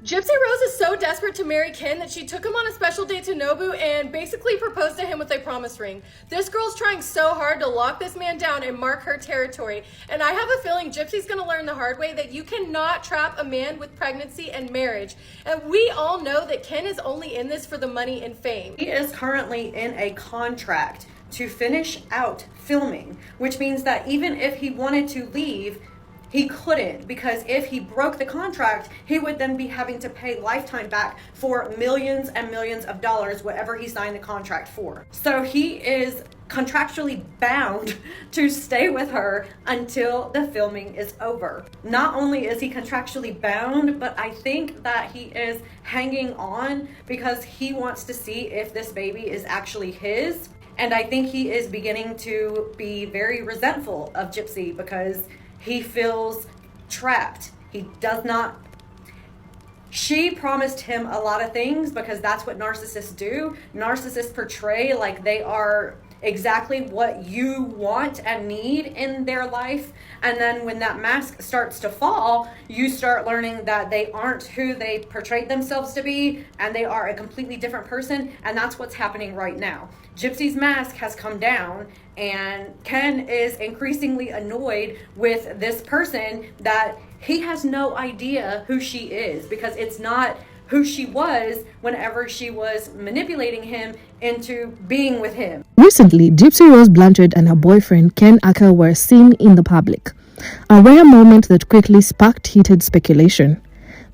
Gypsy Rose is so desperate to marry Ken that she took him on a special date to Nobu and basically proposed to him with a promise ring. This girl's trying so hard to lock this man down and mark her territory. And I have a feeling Gypsy's gonna learn the hard way that you cannot trap a man with pregnancy and marriage. And we all know that Ken is only in this for the money and fame. He is currently in a contract to finish out filming, which means that even if he wanted to leave, he couldn't, because if he broke the contract, he would then be having to pay lifetime back for millions and millions of dollars, whatever he signed the contract for. So he is contractually bound to stay with her until the filming is over. Not only is he contractually bound, but I think that he is hanging on because he wants to see if this baby is actually his. And I think he is beginning to be very resentful of Gypsy because he feels trapped. He does not. She promised him a lot of things because that's what narcissists do. Narcissists portray like they are exactly what you want and need in their life. And then when that mask starts to fall, you start learning that they aren't who they portrayed themselves to be, and they are a completely different person. And that's what's happening right now. Gypsy's mask has come down, and Ken is increasingly annoyed with this person that he has no idea who she is, because it's not who she was whenever she was manipulating him into being with him. Recently, Gypsy Rose Blanchard and her boyfriend Ken Urker were seen in the public, a rare moment that quickly sparked heated speculation.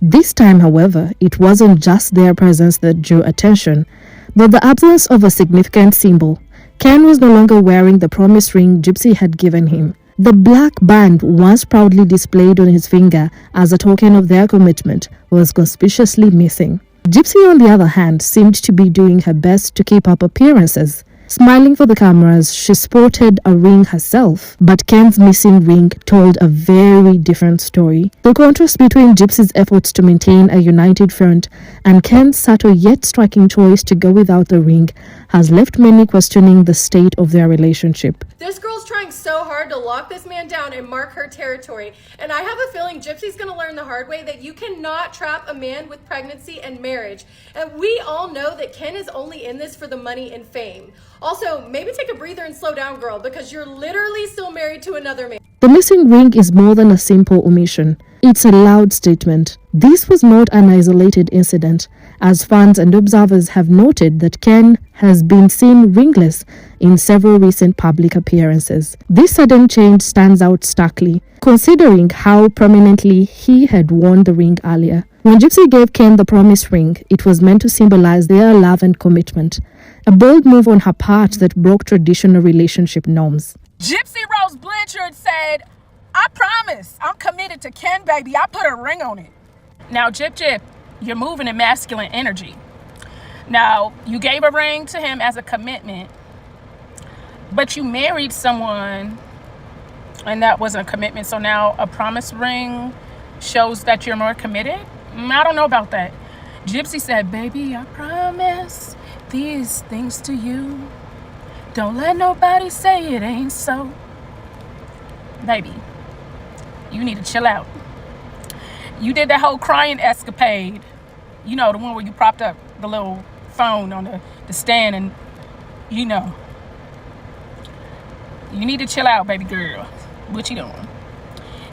This time, however, it wasn't just their presence that drew attention, but the absence of a significant symbol. Ken was no longer wearing the promise ring Gypsy had given him. The black band, once proudly displayed on his finger as a token of their commitment, was conspicuously missing. Gypsy, on the other hand, seemed to be doing her best to keep up appearances. Smiling for the cameras, she sported a ring herself, but Ken's missing ring told a very different story. The contrast between Gypsy's efforts to maintain a united front and Ken's subtle yet striking choice to go without the ring has left many questioning the state of their relationship. This girl's trying so hard to lock this man down and mark her territory. And I have a feeling Gypsy's gonna learn the hard way that you cannot trap a man with pregnancy and marriage. And we all know that Ken is only in this for the money and fame. Also, maybe take a breather and slow down, girl, because you're literally still married to another man. The missing ring is more than a simple omission. It's a loud statement. This was not an isolated incident, as fans and observers have noted that Ken has been seen ringless in several recent public appearances. This sudden change stands out starkly, considering how prominently he had worn the ring earlier. When Gypsy gave Ken the promise ring, it was meant to symbolize their love and commitment, a bold move on her part that broke traditional relationship norms. Gypsy Rose Blanchard said, "I promise, I'm committed to Ken, baby. I put a ring on it." Now, Gyp, you're moving in masculine energy. Now, you gave a ring to him as a commitment, but you married someone, and that wasn't a commitment. So now a promise ring shows that you're more committed? I don't know about that. Gypsy said, "Baby, I promise these things to you. Don't let nobody say it ain't so." Baby, you need to chill out. You did that whole crying escapade. You know, the one where you propped up the little phone on the stand, and you know. You need to chill out, baby girl. What you doing?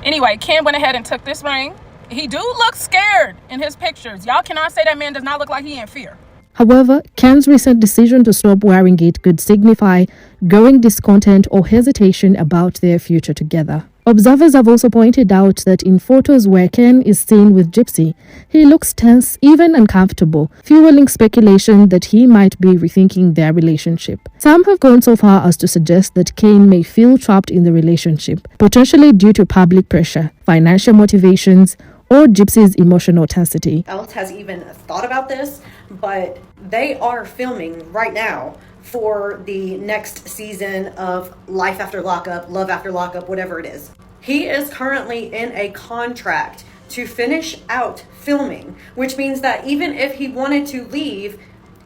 Anyway, Ken went ahead and took this ring. He do look scared in his pictures. Y'all cannot say that man does not look like he in fear. However, Ken's recent decision to stop wearing it could signify growing discontent or hesitation about their future together. Observers have also pointed out that in photos where Ken is seen with Gypsy, he looks tense, even uncomfortable, fueling speculation that he might be rethinking their relationship. Some have gone so far as to suggest that Ken may feel trapped in the relationship, potentially due to public pressure, financial motivations, or Gypsy's emotional tensity. Else has even thought about this, but they are filming right now for the next season of Life After Lockup, Love After Lockup, whatever it is. He is currently in a contract to finish out filming, which means that even if he wanted to leave,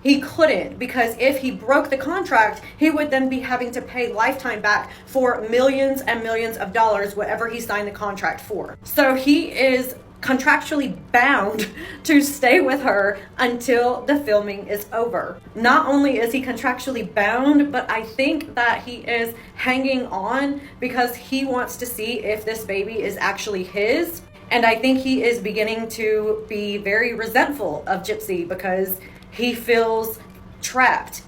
he couldn't, because if he broke the contract, he would then be having to pay lifetime back for millions and millions of dollars, whatever he signed the contract for. So he is contractually bound to stay with her until the filming is over. Not only is he contractually bound, but I think that he is hanging on because he wants to see if this baby is actually his. And I think he is beginning to be very resentful of Gypsy because he feels trapped.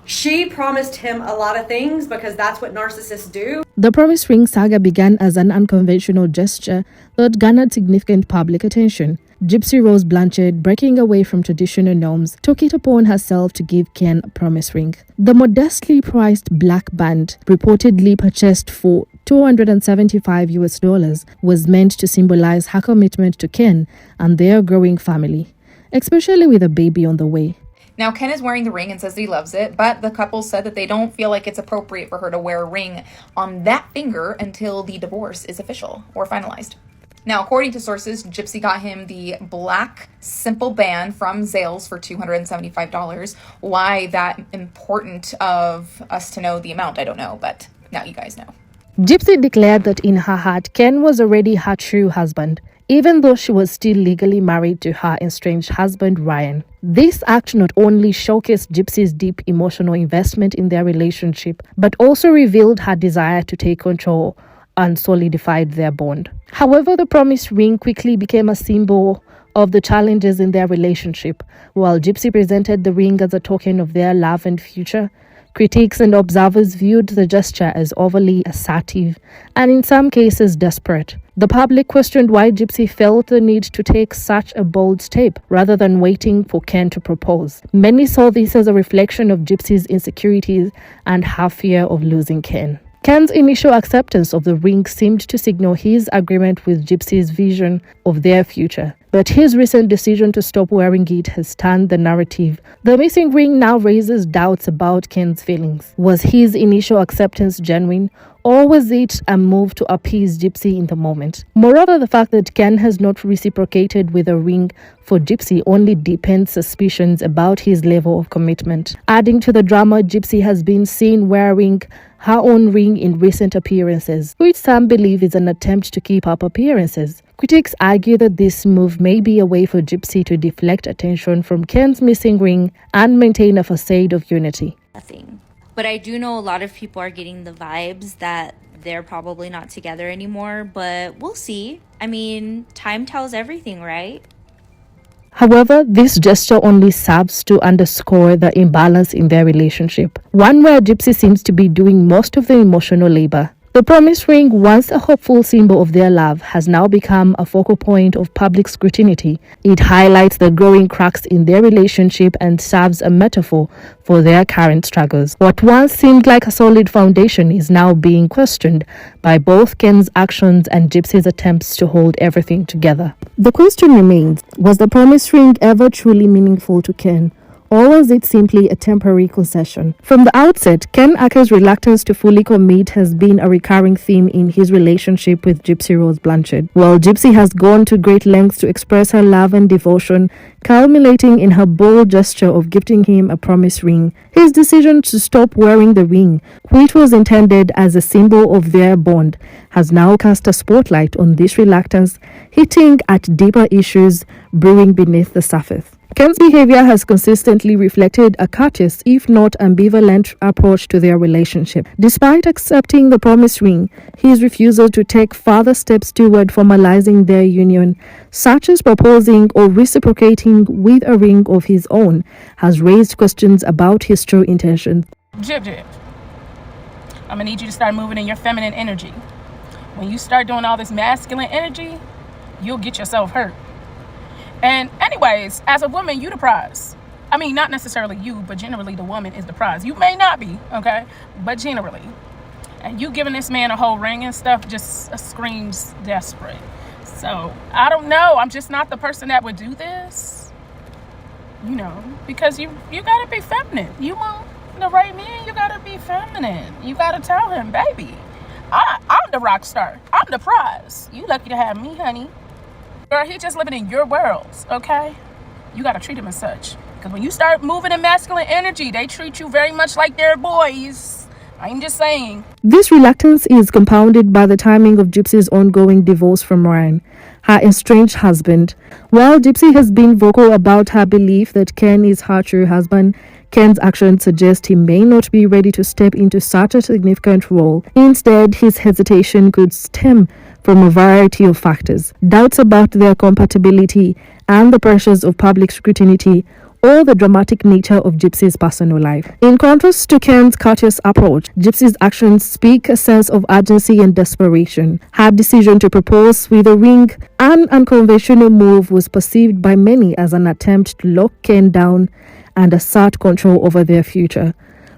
She promised him a lot of things because that's what narcissists do. The promise ring saga began as an unconventional gesture that garnered significant public attention. Gypsy Rose Blanchard, breaking away from traditional norms, took it upon herself to give Ken a promise ring. The modestly priced black band, reportedly purchased for $275 was meant to symbolize her commitment to Ken and their growing family, especially with a baby on the way. Now, Ken is wearing the ring and says that he loves it, but the couple said that they don't feel like it's appropriate for her to wear a ring on that finger until the divorce is official or finalized. Now, according to sources, Gypsy got him the black simple band from Zales for $275. Why that important of us to know the amount, I don't know, but now you guys know. Gypsy declared that in her heart, Ken was already her true husband, even though she was still legally married to her estranged husband, Ryan. This act not only showcased Gypsy's deep emotional investment in their relationship, but also revealed her desire to take control and solidified their bond. However, the promise ring quickly became a symbol of the challenges in their relationship. While Gypsy presented the ring as a token of their love and future, critics and observers viewed the gesture as overly assertive and in some cases desperate. The public questioned why Gypsy felt the need to take such a bold step rather than waiting for Ken to propose. Many saw this as a reflection of Gypsy's insecurities and her fear of losing Ken. Ken's initial acceptance of the ring seemed to signal his agreement with Gypsy's vision of their future, but his recent decision to stop wearing it has turned the narrative. The missing ring now raises doubts about Ken's feelings. Was his initial acceptance genuine, or was it a move to appease Gypsy in the moment? Moreover, the fact that Ken has not reciprocated with a ring for Gypsy only deepens suspicions about his level of commitment. Adding to the drama, Gypsy has been seen wearing her own ring in recent appearances, which some believe is an attempt to keep up appearances. Critics argue that this move may be a way for Gypsy to deflect attention from Ken's missing ring and maintain a facade of unity. Nothing. But I do know a lot of people are getting the vibes that they're probably not together anymore, but we'll see. I mean, time tells everything, right? However, this gesture only serves to underscore the imbalance in their relationship, one where Gypsy seems to be doing most of the emotional labor. The promise ring, once a hopeful symbol of their love, has now become a focal point of public scrutiny. It highlights the growing cracks in their relationship and serves a metaphor for their current struggles. What once seemed like a solid foundation is now being questioned by both Ken's actions and Gypsy's attempts to hold everything together. The question remains, was the promise ring ever truly meaningful to Ken? Or was it simply a temporary concession? From the outset, Ken Urker's reluctance to fully commit has been a recurring theme in his relationship with Gypsy Rose Blanchard. While Gypsy has gone to great lengths to express her love and devotion, culminating in her bold gesture of gifting him a promise ring, his decision to stop wearing the ring, which was intended as a symbol of their bond, has now cast a spotlight on this reluctance, hitting at deeper issues brewing beneath the surface. Ken's behavior has consistently reflected a cautious, if not ambivalent, approach to their relationship. Despite accepting the promise ring, his refusal to take further steps toward formalizing their union, such as proposing or reciprocating with a ring of his own, has raised questions about his true intentions. Jib, I'm gonna need you to start moving in your feminine energy. When you start doing all this masculine energy, you'll get yourself hurt. And anyways, as a woman, you the prize. I mean, not necessarily you, but generally the woman is the prize. You may not be, okay? But generally. And you giving this man a whole ring and stuff just screams desperate. So, I don't know. I'm just not the person that would do this. You know, because you gotta be feminine. You want the right man, you gotta be feminine. You gotta tell him, baby, I'm the rock star. I'm the prize. You lucky to have me, honey. Girl, he just living in your worlds, okay? You gotta treat him as such. Because when you start moving in masculine energy, they treat you very much like their boys. I'm just saying. This reluctance is compounded by the timing of Gypsy's ongoing divorce from Ryan, her estranged husband. While Gypsy has been vocal about her belief that Ken is her true husband, Ken's actions suggest he may not be ready to step into such a significant role. Instead, his hesitation could stem from a variety of factors: doubts about their compatibility and the pressures of public scrutiny, or the dramatic nature of Gypsy's personal life. In contrast to Ken's courteous approach, Gypsy's actions speak a sense of urgency and desperation. Her decision to propose with a ring, an unconventional move, was perceived by many as an attempt to lock Ken down and assert control over their future.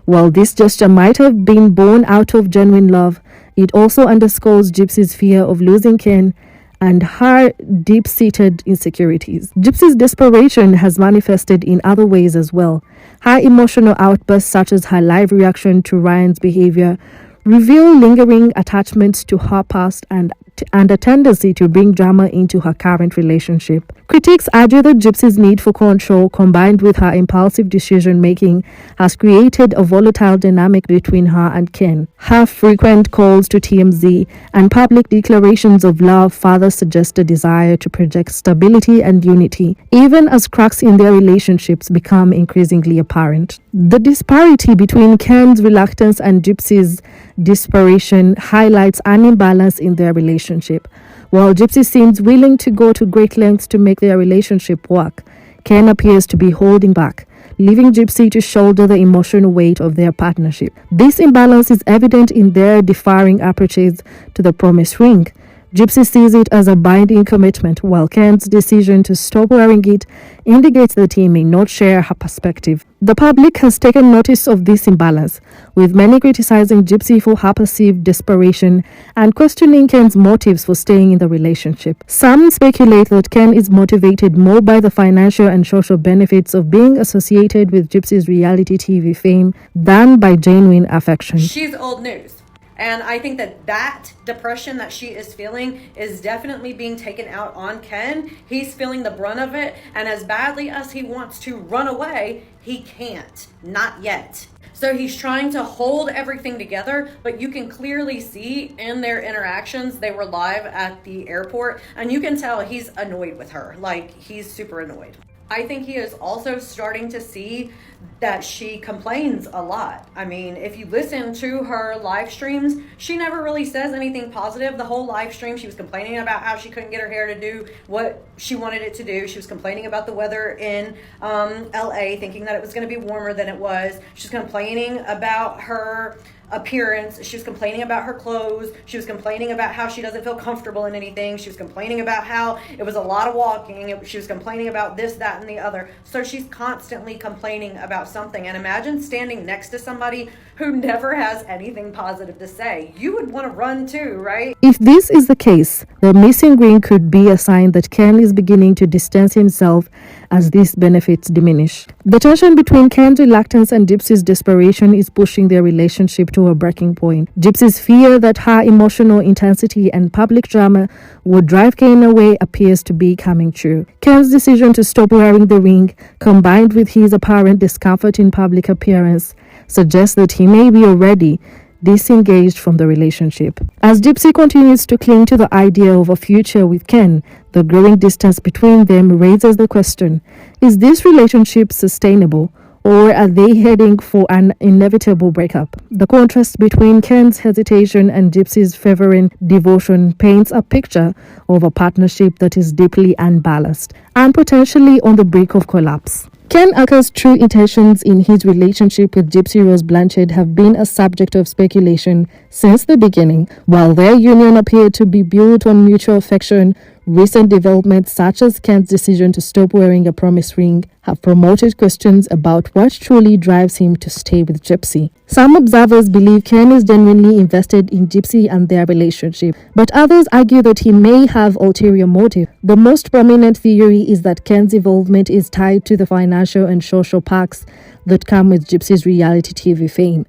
While this gesture might have been born out of genuine love, it also underscores Gypsy's fear of losing Ken and her deep-seated insecurities. Gypsy's desperation has manifested in other ways as well. Her emotional outbursts, such as her live reaction to Ryan's behavior, reveal lingering attachments to her past and a tendency to bring drama into her current relationship. Critics argue that Gypsy's need for control, combined with her impulsive decision-making, has created a volatile dynamic between her and Ken. Her frequent calls to TMZ and public declarations of love further suggest a desire to project stability and unity, even as cracks in their relationships become increasingly apparent. The disparity between Ken's reluctance and Gypsy's desperation highlights an imbalance in their relationship. While Gypsy seems willing to go to great lengths to make their relationship work, Ken appears to be holding back, leaving Gypsy to shoulder the emotional weight of their partnership. This imbalance is evident in their differing approaches to the promise ring. Gypsy sees it as a binding commitment, while Ken's decision to stop wearing it indicates that he may not share her perspective. The public has taken notice of this imbalance, with many criticizing Gypsy for her perceived desperation and questioning Ken's motives for staying in the relationship. Some speculate that Ken is motivated more by the financial and social benefits of being associated with Gypsy's reality TV fame than by genuine affection. She's old news. And I think that depression that she is feeling is definitely being taken out on Ken. He's feeling the brunt of it. And as badly as he wants to run away, he can't. Not yet. So he's trying to hold everything together, but you can clearly see in their interactions, they were live at the airport, and you can tell he's annoyed with her. Like, he's super annoyed. I think he is also starting to see that she complains a lot. I mean, if you listen to her live streams, she never really says anything positive. The whole live stream, she was complaining about how she couldn't get her hair to do what she wanted it to do. She was complaining about the weather in LA, thinking that it was going to be warmer than it was. She's complaining about her appearance. She was complaining about her clothes. She was complaining about how she doesn't feel comfortable in anything. She was complaining about how it was a lot of walking. She was complaining about this, that, and the other. So she's constantly complaining about something. And imagine standing next to somebody who never has anything positive to say. You would want to run too, right? If this is the case, the missing ring could be a sign that Ken is beginning to distance himself as these benefits diminish. The tension between Ken's reluctance and Gypsy's desperation is pushing their relationship to a breaking point. Gypsy's fear that her emotional intensity and public drama would drive Ken away appears to be coming true. Ken's decision to stop wearing the ring, combined with his apparent discomfort in public appearance, suggests that he may be already disengaged from the relationship. As Gypsy continues to cling to the idea of a future with Ken, the growing distance between them raises the question: is this relationship sustainable, or are they heading for an inevitable breakup? The contrast between Ken's hesitation and Gypsy's fervent devotion paints a picture of a partnership that is deeply unbalanced and potentially on the brink of collapse. Ken Urker's true intentions in his relationship with Gypsy Rose Blanchard have been a subject of speculation since the beginning. While their union appeared to be built on mutual affection, recent developments such as Ken's decision to stop wearing a promise ring have promoted questions about what truly drives him to stay with Gypsy. Some observers believe Ken is genuinely invested in Gypsy and their relationship, but others argue that he may have ulterior motive. The most prominent theory is that Ken's involvement is tied to the financial and social perks that come with Gypsy's reality TV fame.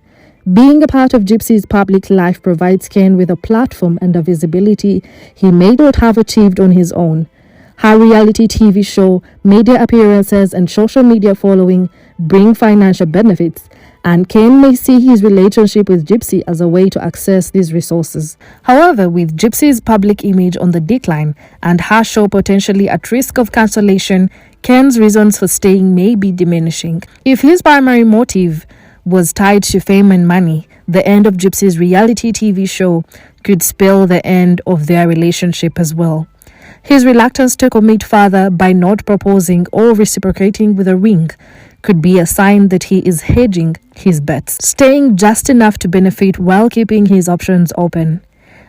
Being a part of Gypsy's public life provides Ken with a platform and a visibility he may not have achieved on his own. Her reality TV show, media appearances, and social media following bring financial benefits, and Ken may see his relationship with Gypsy as a way to access these resources. However, with Gypsy's public image on the decline and her show potentially at risk of cancellation, Ken's reasons for staying may be diminishing. If his primary motive was tied to fame and money, the end of Gypsy's reality TV show could spell the end of their relationship as well. His reluctance to commit further by not proposing or reciprocating with a ring could be a sign that he is hedging his bets, staying just enough to benefit while keeping his options open.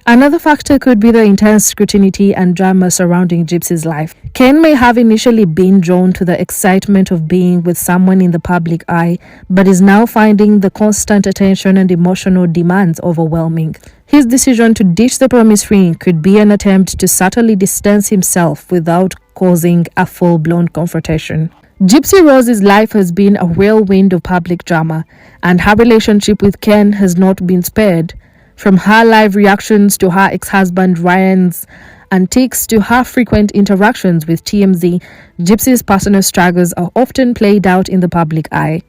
Another factor could be the intense scrutiny and drama surrounding Gypsy's life. Ken may have initially been drawn to the excitement of being with someone in the public eye, but is now finding the constant attention and emotional demands overwhelming. His decision to ditch the promise ring could be an attempt to subtly distance himself without causing a full-blown confrontation. Gypsy Rose's life has been a whirlwind of public drama, and her relationship with Ken has not been spared. From her live reactions to her ex-husband Ryan's antics to her frequent interactions with TMZ, Gypsy's personal struggles are often played out in the public eye.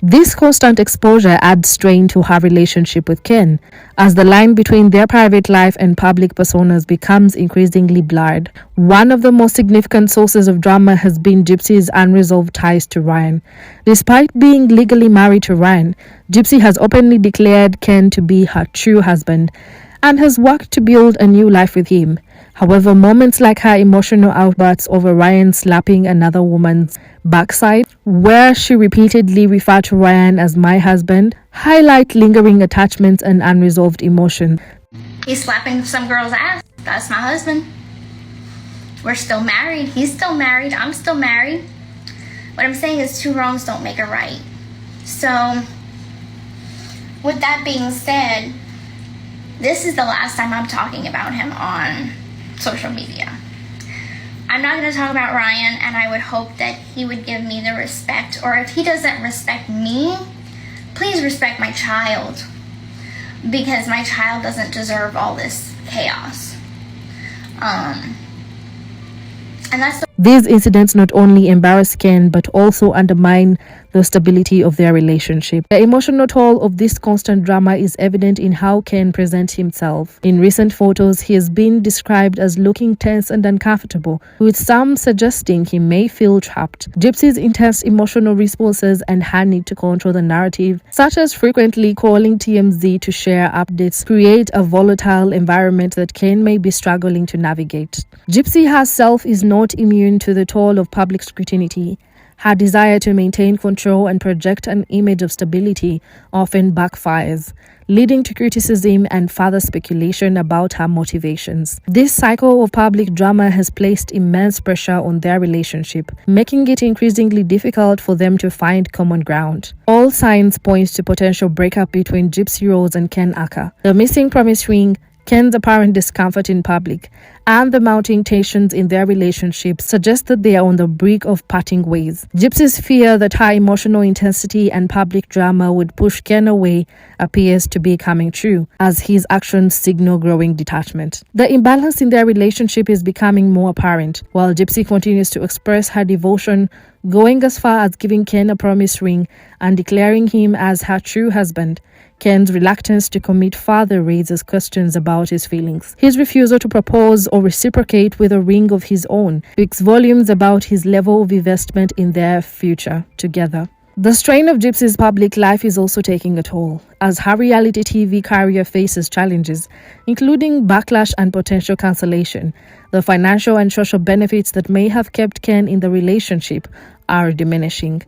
This constant exposure adds strain to her relationship with Ken, as the line between their private life and public personas becomes increasingly blurred. One of the most significant sources of drama has been Gypsy's unresolved ties to Ryan. Despite being legally married to Ryan, Gypsy has openly declared Ken to be her true husband and has worked to build a new life with him. However, moments like her emotional outbursts over Ryan slapping another woman's backside, where she repeatedly referred to Ryan as "my husband," highlight lingering attachments and unresolved emotion. He's slapping some girl's ass. That's my husband. We're still married. He's still married. I'm still married. What I'm saying is 2 wrongs don't make a right. So, with that being said, this is the last time I'm talking about him on social media. I'm not going to talk about Ryan, and I would hope that he would give me the respect, or if he doesn't respect me, please respect my child, because my child doesn't deserve all this chaos. And that's These incidents not only embarrass Ken but also undermine the stability of their relationship. The emotional toll of this constant drama is evident in how Ken presents himself. In recent photos, he has been described as looking tense and uncomfortable, with some suggesting he may feel trapped. Gypsy's intense emotional responses and her need to control the narrative, such as frequently calling TMZ to share updates, create a volatile environment that Ken may be struggling to navigate. Gypsy herself is not immune to the toll of public scrutiny. Her desire to maintain control and project an image of stability often backfires, leading to criticism and further speculation about her motivations. This cycle of public drama has placed immense pressure on their relationship, making it increasingly difficult for them to find common ground. All signs point to potential breakup between Gypsy Rose and Ken Urker. The missing promise ring, Ken's apparent discomfort in public, and the mounting tensions in their relationship suggest that they are on the brink of parting ways. Gypsy's fear that her emotional intensity and public drama would push Ken away appears to be coming true, as his actions signal growing detachment. The imbalance in their relationship is becoming more apparent, while Gypsy continues to express her devotion, going as far as giving Ken a promise ring and declaring him as her true husband. Ken's reluctance to commit further raises questions about his feelings. His refusal to propose or reciprocate with a ring of his own speaks volumes about his level of investment in their future together. The strain of Gypsy's public life is also taking a toll, as her reality TV career faces challenges, including backlash and potential cancellation. The financial and social benefits that may have kept Ken in the relationship are diminishing.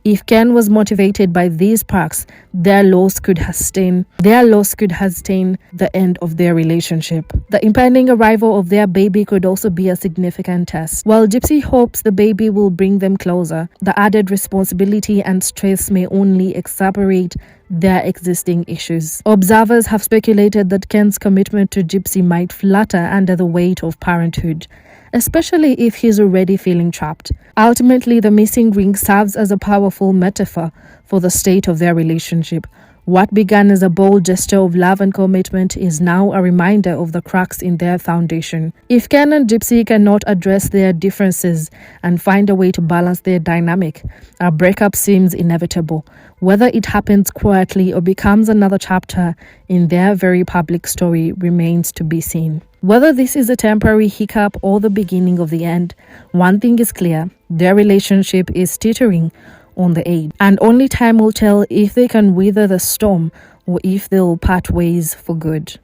If Ken was motivated by these perks, their loss could hasten the end of their relationship. The impending arrival of their baby could also be a significant test. While Gypsy hopes the baby will bring them closer, the added responsibility and stress may only exacerbate their existing issues. Observers have speculated that Ken's commitment to Gypsy might flutter under the weight of parenthood, especially if he's already feeling trapped. Ultimately, the missing ring serves as a powerful metaphor for the state of their relationship, What began as a bold gesture of love and commitment is now a reminder of the cracks in their foundation. If Ken and Gypsy cannot address their differences and find a way to balance their dynamic, a breakup seems inevitable. Whether it happens quietly or becomes another chapter in their very public story remains to be seen. Whether this is a temporary hiccup or the beginning of the end, one thing is clear: their relationship is teetering on the edge, and only time will tell if they can weather the storm or if they'll part ways for good.